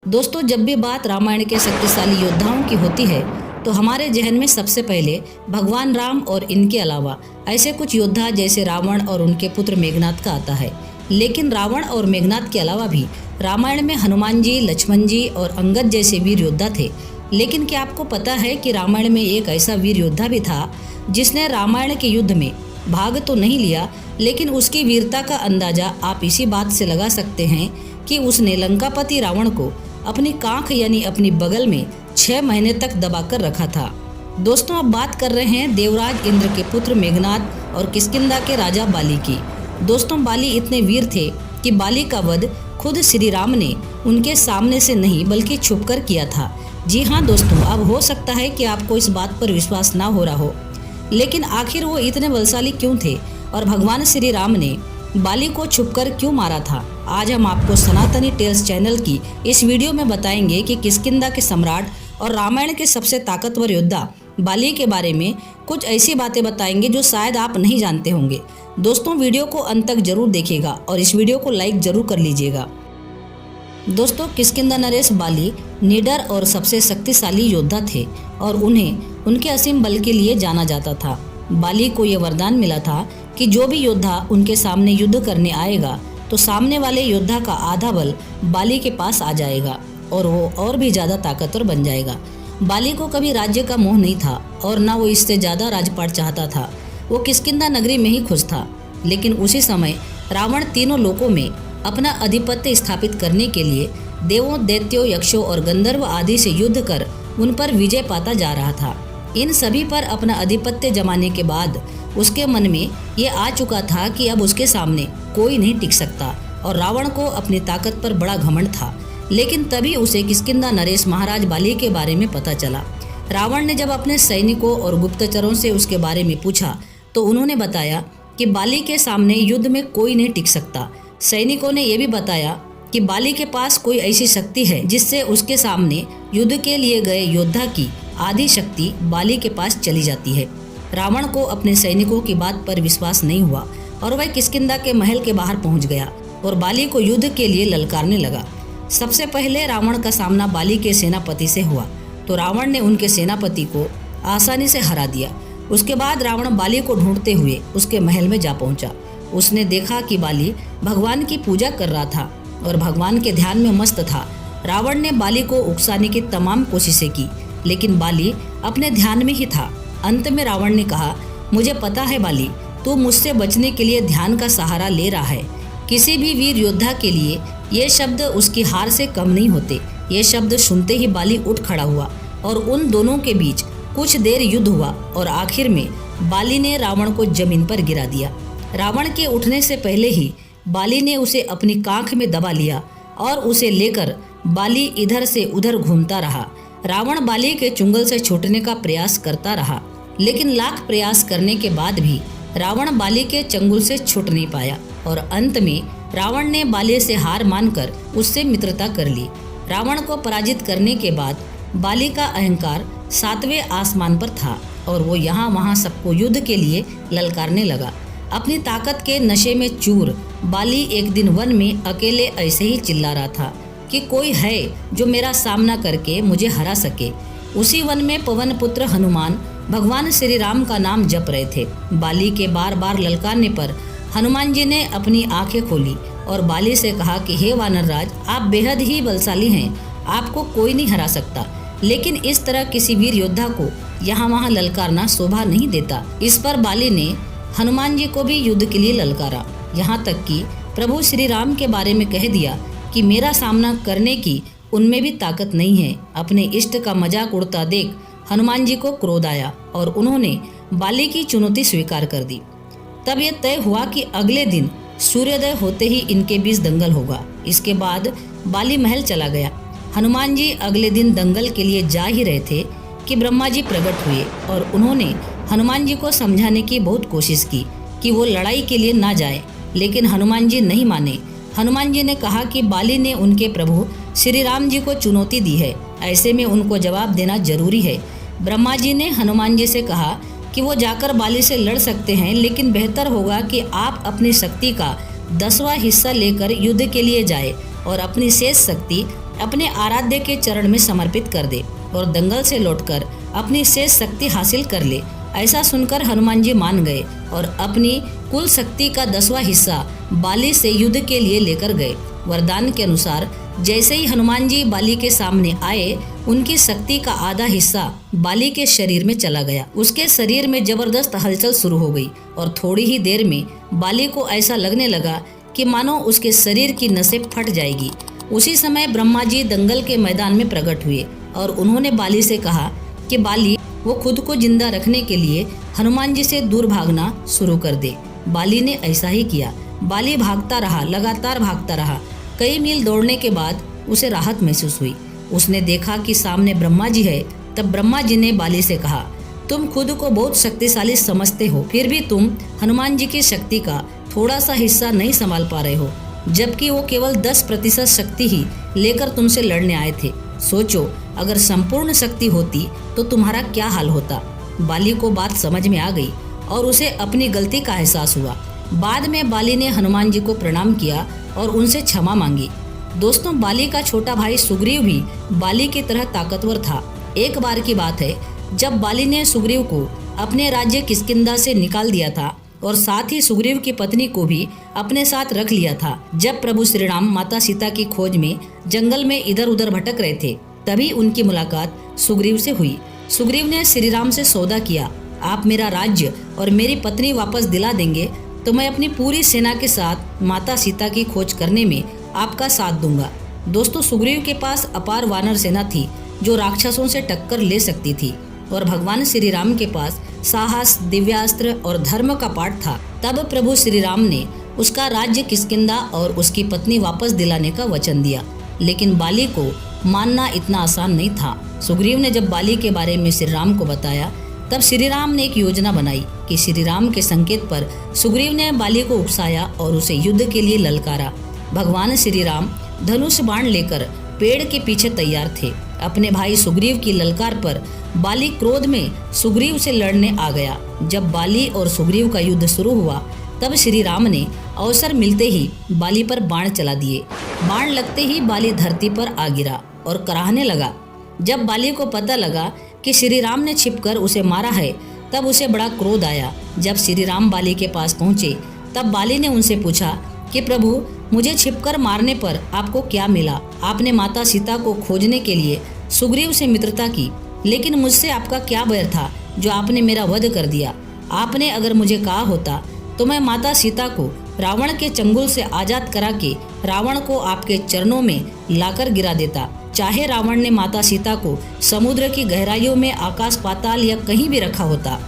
दोस्तों, जब भी बात रामायण के शक्तिशाली योद्धाओं की होती है तो हमारे जहन में सबसे पहले भगवान राम और इनके अलावा ऐसे कुछ योद्धा जैसे रावण और उनके पुत्र मेघनाद का आता है। लेकिन रावण और मेघनाद के अलावा भी रामायण में हनुमान जी, लक्ष्मण जी और अंगद जैसे वीर योद्धा थे। लेकिन क्या आपको पता है कि रामायण में एक ऐसा वीर योद्धा भी था जिसने रामायण के युद्ध में भाग तो नहीं लिया, लेकिन उसकी वीरता का अंदाजा आप इसी बात से लगा सकते हैं कि उसने लंकापति रावण को अपनी कांख यानी अपनी बगल में 6 महीने तक दबाकर रखा था। दोस्तों, अब बात कर रहे हैं देवराज इंद्र के पुत्र मेघनाद और किष्किंधा के राजा बाली की। दोस्तों, बाली इतने वीर थे कि बाली का वध खुद श्री राम ने उनके सामने से नहीं बल्कि छुपकर किया था। जी हाँ दोस्तों, अब हो सकता है कि आपको इस बात पर विश्वास ना हो रहा हो, लेकिन आखिर वो इतने बलशाली क्यों थे और भगवान श्री राम ने बाली को छुपकर क्यों मारा था? आज हम आपको सनातनी टेल्स चैनल की इस वीडियो में बताएंगे कि किष्किंधा के सम्राट और रामायण के सबसे ताकतवर योद्धा बाली के बारे में कुछ ऐसी बातें बताएंगे जो शायद आप नहीं जानते होंगे। दोस्तों, वीडियो को अंत तक जरूर देखिएगा और इस वीडियो को लाइक जरूर कर लीजिएगा। दोस्तों, किष्किंधा नरेश बाली निडर और सबसे शक्तिशाली योद्धा थे और उन्हें उनके असीम बल के लिए जाना जाता था। बाली को यह वरदान मिला था कि जो भी योद्धा उनके सामने युद्ध करने आएगा तो सामने वाले योद्धा का आधा बल बाली के पास आ जाएगा और वो और भी ज़्यादा ताकतवर बन जाएगा। बाली को कभी राज्य का मोह नहीं था और न वो इससे ज़्यादा राजपाट चाहता था। वो किष्किंधा नगरी में ही खुश था। लेकिन उसी समय रावण तीनों लोकों में अपना आधिपत्य स्थापित करने के लिए देवों, दैत्यों, यक्षों और गंधर्व आदि से युद्ध कर उन पर विजय पाता जा रहा था। इन सभी पर अपना आधिपत्य जमाने के बाद उसके मन में ये आ चुका था कि अब उसके सामने कोई नहीं टिक सकता और रावण को अपनी ताकत पर बड़ा घमंड था। लेकिन तभी उसे किष्किंधा नरेश महाराज बाली के बारे में पता चला। रावण ने जब अपने सैनिकों और गुप्तचरों से उसके बारे में पूछा तो उन्होंने बताया कि बाली के सामने युद्ध में कोई नहीं टिक सकता। सैनिकों ने यह भी बताया कि बाली के पास कोई ऐसी शक्ति है जिससे उसके सामने युद्ध के लिए गए योद्धा की आधी शक्ति बाली के पास चली जाती है। रावण को अपने सैनिकों की बात पर विश्वास नहीं हुआ और वह किष्किंधा के महल के बाहर पहुंच गया और बाली को युद्ध के लिए ललकारने लगा। सबसे पहले रावण का सामना बाली के सेनापति से हुआ तो रावण ने उनके सेनापति को आसानी से हरा दिया। उसके बाद रावण बाली को ढूंढते हुए उसके महल में जा पहुंचा। उसने देखा कि बाली भगवान की पूजा कर रहा था और भगवान के ध्यान में मस्त था। रावण ने बाली को उकसाने की तमाम कोशिशें की, लेकिन बाली अपने ध्यान में ही था। अंत में रावण ने कहा, मुझे पता है बाली, तू मुझसे बचने के लिए ध्यान का सहारा ले रहा है। किसी भी वीर योद्धा के लिए ये शब्द उसकी हार से कम नहीं होते। ये शब्द सुनते ही बाली उठ खड़ा हुआ और उन दोनों के बीच कुछ देर युद्ध हुआ और आखिर में बाली ने रावण को जमीन पर गिरा दिया। रावण के उठने से पहले ही बाली ने उसे अपनी कांख में दबा लिया और उसे लेकर बाली इधर से उधर घूमता रहा। रावण बाली के चुंगल से छूटने का प्रयास करता रहा, लेकिन लाख प्रयास करने के बाद भी रावण बाली के चंगुल से छूट नहीं पाया और अंत में रावण ने बाली से हार मानकर उससे मित्रता कर ली। रावण को पराजित करने के बाद बाली का अहंकार 7वें आसमान पर था और वो यहाँ वहाँ सबको युद्ध के लिए ललकारने लगा। अपनी ताकत के नशे में चूर बाली एक दिन वन में अकेले ऐसे ही चिल्ला रहा था कि कोई है जो मेरा सामना करके मुझे हरा सके। उसी वन में पवन पुत्र हनुमान भगवान श्री राम का नाम जप रहे थे। बाली के बार बार ललकारने पर हनुमान जी ने अपनी आंखें खोली और बाली से कहा कि हे वानर राज, आप बेहद ही बलशाली हैं, आपको कोई नहीं हरा सकता। लेकिन इस तरह किसी वीर योद्धा को यहाँ वहाँ ललकारना शोभा नहीं देता। इस पर बाली ने हनुमान जी को भी युद्ध के लिए ललकारा, यहाँ तक कि प्रभु श्री राम के बारे में कह दिया कि मेरा सामना करने की उनमें भी ताकत नहीं है। अपने इष्ट का मजाक उड़ता देख हनुमान जी को क्रोध आया और उन्होंने बाली की चुनौती स्वीकार कर दी। तब यह तय हुआ कि अगले दिन सूर्योदय होते ही इनके बीच दंगल होगा। इसके बाद बाली महल चला गया। हनुमान जी अगले दिन दंगल के लिए जा ही रहे थे कि ब्रह्मा जी प्रकट हुए और उन्होंने हनुमान जी को समझाने की बहुत कोशिश की कि वो लड़ाई के लिए ना जाए, लेकिन हनुमान जी नहीं माने। हनुमान जी ने कहा कि बाली ने उनके प्रभु श्री राम जी को चुनौती दी है, ऐसे में उनको जवाब देना जरूरी है। ब्रह्मा जी ने हनुमान जी से कहा कि वो जाकर बाली से लड़ सकते हैं, लेकिन बेहतर होगा कि आप अपनी शक्ति का 10वां हिस्सा लेकर युद्ध के लिए जाए और अपनी शेष शक्ति अपने आराध्य के चरण में समर्पित कर दे और दंगल से लौटकर अपनी शेष शक्ति हासिल कर ले। ऐसा सुनकर हनुमान जी मान गए और अपनी कुल शक्ति का 10वां हिस्सा बाली से युद्ध के लिए लेकर गए। वरदान के अनुसार जैसे ही हनुमान जी बाली के सामने आए, उनकी शक्ति का आधा हिस्सा बाली के शरीर में चला गया। उसके शरीर में जबरदस्त हलचल शुरू हो गई और थोड़ी ही देर में बाली को ऐसा लगने लगा कि मानो उसके शरीर की नसें फट जाएगी। उसी समय ब्रह्मा जी दंगल के मैदान में प्रकट हुए और उन्होंने बाली से कहा कि बाली, वो खुद को जिंदा रखने के लिए हनुमान जी से दूर भागना शुरू कर दे। बाली ने ऐसा ही किया। बाली भागता रहा, लगातार भागता रहा। कई मील दौड़ने के बाद उसे राहत महसूस हुई। उसने देखा कि सामने ब्रह्मा जी है। तब ब्रह्मा जी ने बाली से कहा, तुम खुद को बहुत शक्तिशाली समझते हो, फिर भी तुम हनुमान जी की शक्ति का थोड़ा सा हिस्सा नहीं संभाल पा रहे हो, जबकि वो केवल 10% शक्ति ही लेकर तुमसे लड़ने आए थे। सोचो, अगर संपूर्ण शक्ति होती तो तुम्हारा क्या हाल होता। बाली को बात समझ में आ गई और उसे अपनी गलती का एहसास हुआ। बाद में बाली ने हनुमान जी को प्रणाम किया और उनसे क्षमा मांगी। दोस्तों, बाली का छोटा भाई सुग्रीव भी बाली की तरह ताकतवर था। एक बार की बात है जब बाली ने सुग्रीव को अपने राज्य किष्किंधा से निकाल दिया था और साथ ही सुग्रीव की पत्नी को भी अपने साथ रख लिया था। जब प्रभु श्री राम माता सीता की खोज में जंगल में इधर उधर भटक रहे थे, तभी उनकी मुलाकात सुग्रीव से हुई। सुग्रीव ने श्री राम से सौदा किया, आप मेरा राज्य और मेरी पत्नी वापस दिला देंगे तो मैं अपनी पूरी सेना के साथ माता सीता की खोज करने में आपका साथ दूंगा। दोस्तों, सुग्रीव के पास अपार वानर सेना थी जो राक्षसों से टक्कर ले सकती थी और भगवान श्री राम के पास साहस, दिव्यास्त्र और धर्म का पाठ था। तब प्रभु श्री राम ने उसका राज्य किष्किंधा और उसकी पत्नी वापस दिलाने का वचन दिया, लेकिन बाली को मानना इतना आसान नहीं था। सुग्रीव ने जब बाली के बारे में श्री राम को बताया, तब श्री राम ने एक योजना बनाई कि श्री राम के संकेत पर सुग्रीव ने बाली को उकसाया और उसे युद्ध के लिए ललकारा। भगवान श्री राम धनुष बाण लेकर पेड़ के पीछे तैयार थे। अपने भाई सुग्रीव की ललकार पर बाली क्रोध में सुग्रीव से लड़ने आ गया। जब बाली और सुग्रीव का युद्ध शुरू हुआ, तब श्री राम ने अवसर मिलते ही बाली पर बाण चला दिए। बाण लगते ही बाली धरती पर आ गिरा और कराहने लगा। जब बाली को पता लगा कि श्री राम ने छिपकर उसे मारा है, तब उसे बड़ा क्रोध आया। जब श्री राम बाली के पास पहुंचे, तब बाली ने उनसे पूछा कि प्रभु, मुझे छिपकर मारने पर आपको क्या मिला? आपने माता सीता को खोजने के लिए सुग्रीव से मित्रता की, लेकिन मुझसे आपका क्या बैर था जो आपने मेरा वध कर दिया? आपने अगर मुझे कहा होता तो मैं माता सीता को रावण के चंगुल से आजाद करा के रावण को आपके चरणों में लाकर गिरा देता। चाहे रावण ने माता सीता को समुद्र की गहराइयों में, आकाश पाताल या कहीं भी रखा होता।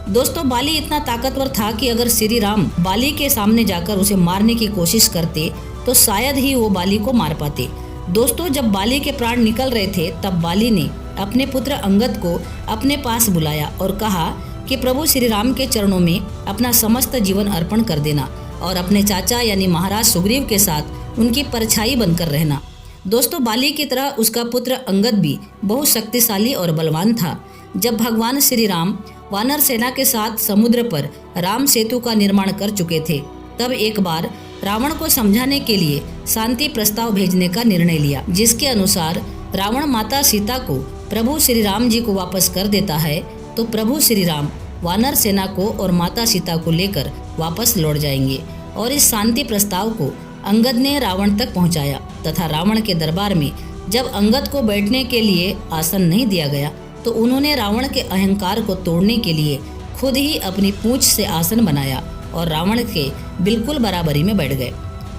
दोस्तों, बाली इतना ताकतवर था कि अगर श्री राम बाली के सामने जाकर उसे मारने की कोशिश करते तो शायद ही वो बाली को मार पाते। दोस्तों, जब बाली के प्राण निकल रहे थे, तब बाली ने अपने पुत्र अंगद को अपने पास बुलाया और कहा कि प्रभु श्री राम के चरणों में अपना समस्त जीवन अर्पण कर देना और अपने चाचा यानी महाराज सुग्रीव के साथ उनकी परछाई बनकर रहना। दोस्तों, बाली की तरह उसका पुत्र अंगद भी बहुत शक्तिशाली और बलवान था। जब भगवान श्री राम वानर सेना के साथ समुद्र पर राम सेतु का निर्माण कर चुके थे, तब एक बार रावण को समझाने के लिए शांति प्रस्ताव भेजने का निर्णय लिया, जिसके अनुसार रावण माता सीता को प्रभु श्री राम जी को वापस कर देता है तो प्रभु श्री राम वानर सेना को और माता सीता को लेकर वापस लौट जाएंगे। और इस शांति प्रस्ताव को अंगद ने रावण तक पहुंचाया तथा रावण के दरबार में जब अंगद को बैठने के लिए आसन नहीं दिया गया, तो उन्होंने रावण के अहंकार को तोड़ने के लिए खुद ही अपनी पूंछ से आसन बनाया और रावण के बिल्कुल बराबरी में बैठ गए।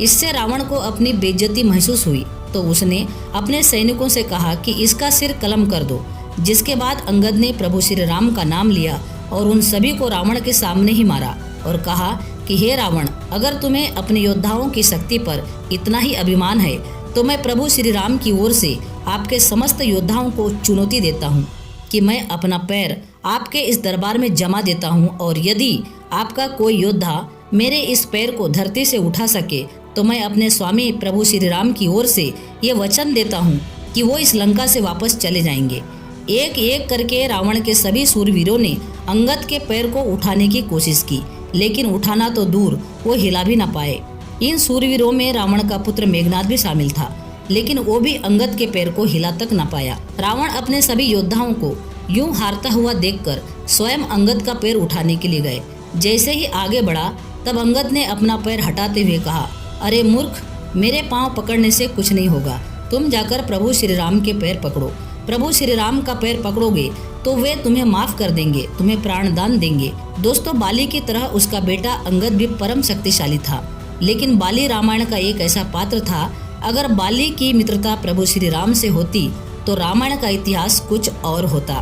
इससे रावण को अपनी बेइज्जती महसूस हुई तो उसने अपने सैनिकों से कहा कि इसका सिर कलम कर दो, जिसके बाद अंगद ने प्रभु श्री राम का नाम लिया और उन सभी को रावण के सामने ही मारा और कहा कि हे रावण, अगर तुम्हें अपने योद्धाओं की शक्ति पर इतना ही अभिमान है तो मैं प्रभु श्री राम की ओर से आपके समस्त योद्धाओं को चुनौती देता हूँ कि मैं अपना पैर आपके इस दरबार में जमा देता हूँ, और यदि आपका कोई योद्धा मेरे इस पैर को धरती से उठा सके तो मैं अपने स्वामी प्रभु श्री राम की ओर से ये वचन देता हूँ कि वो इस लंका से वापस चले जाएंगे। एक एक करके रावण के सभी सूरवीरों ने अंगद के पैर को उठाने की कोशिश की, लेकिन उठाना तो दूर, वो हिला भी न पाए। इन सूरवीरों में रावण का पुत्र मेघनाद भी शामिल था। लेकिन वो भी अंगद के पैर को हिला तक न पाया। रावण अपने सभी योद्धाओं को यूं हारता हुआ देखकर स्वयं अंगद का पैर उठाने के लिए गए। जैसे ही आगे बढ़ा तब अंगद ने अपना पैर हटाते हुए कहा, अरे मूर्ख, मेरे पांव पकड़ने से कुछ नहीं होगा, तुम जाकर प्रभु श्री राम के पैर पकड़ो। प्रभु श्री राम का पैर पकड़ोगे तो वे तुम्हें माफ कर देंगे, तुम्हें प्राणदान देंगे। दोस्तों, बाली की तरह उसका बेटा अंगद भी परम शक्तिशाली था, लेकिन बाली रामायण का एक ऐसा पात्र था, अगर बाली की मित्रता प्रभु श्री राम से होती तो रामायण का इतिहास कुछ और होता।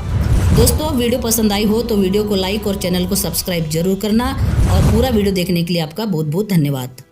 दोस्तों, वीडियो पसंद आई हो तो वीडियो को लाइक और चैनल को सब्सक्राइब जरूर करना और पूरा वीडियो देखने के लिए आपका बहुत बहुत धन्यवाद।